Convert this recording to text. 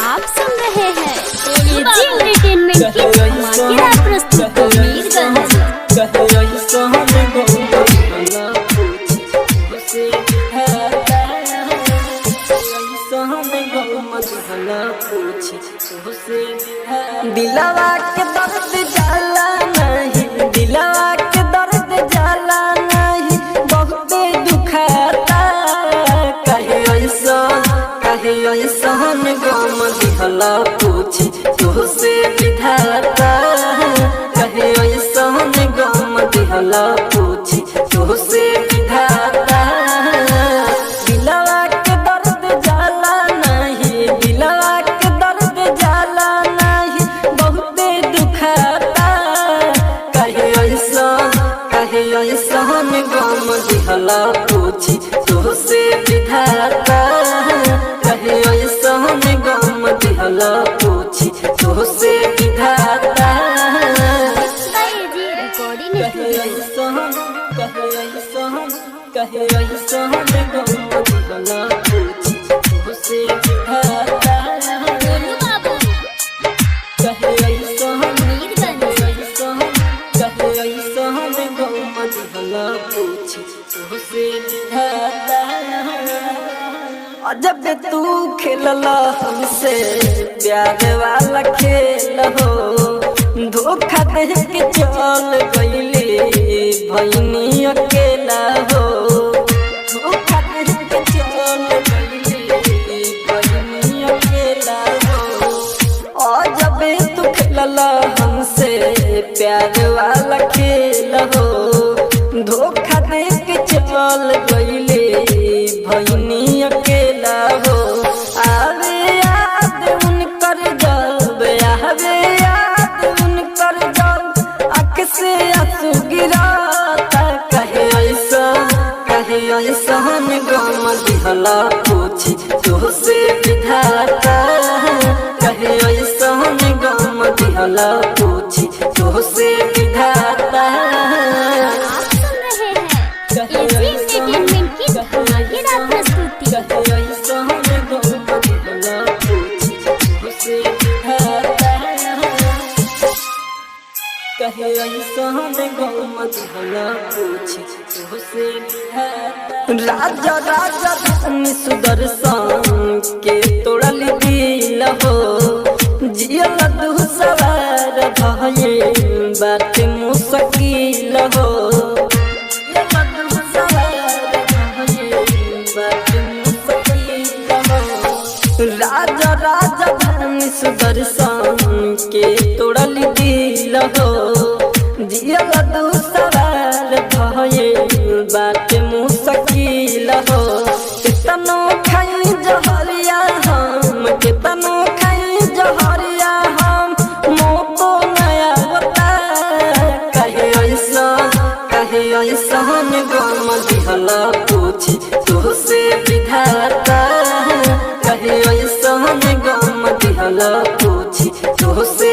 आप सुन रहे हैं एजी एंटरटेनमेंट की धमाकेदार प्रस्तुति मीरगंज। दिलवा के दर्द जाला नहीं, दिलवा के दर्द जाला नहीं, बहुते दुखता। कहे ऐसा गम दिहला पूछी तुझसे विधाता। कहे ऐसा गम दिहला पूछी तुझसे विधाता। दिलवा के दर्द जाला नहीं, दिलवा के दर्द जाला नहीं, बहुते दुखता। कहे ऐसा गम दिहला पूछी तुझसे विधाता। कहे ऐसा गम दिहला पूछी तुझसे विधाता। AG recording studio. कहे ऐसा गम दिहला पूछी तुझसे विधाता। गोलू बाबू कहे ऐसा मीरगंज। जब तू खेलला हमसे प्यार वाला खेल हो, धोखा दे के चल गईले भईनी अकेला हो। धोखा दे के चल गईले भईनी अकेला हो। और जब तू खेलला हमसे प्यार वाला खेल हो, धोखा दे के चल गईले भईनी अकेला हो। आवे याद उनकर जब, आवे याद उनकर जब, आँख से आंसू गिराता। कहे ऐसा गम दिहला पूछी तुझसे विधाता। कहे ऐसा गम दिहला पूछी तुझसे विधाता। आप सुन रहे हैं एजी एंटरटेनमेंट की धमाकेदार प्रस्तुति। राजा राजा धनी सुदर्शन के तोड़ल दिल हो, जियल दू सवार भये बात मुश्किल हो। राजा राजा धनी सुदर्शन के तोड़ल दिल हो, जियल दू सवार भये बात मुश्किल हो। कितनो खाई जहरिया हम, कितनो खाई जहरिया हम, मोको नया बता। कहे ऐसा गम दिहला पूछी तुझसे विधाता। कहे ऐसा गम दिहला पूछी तुझसे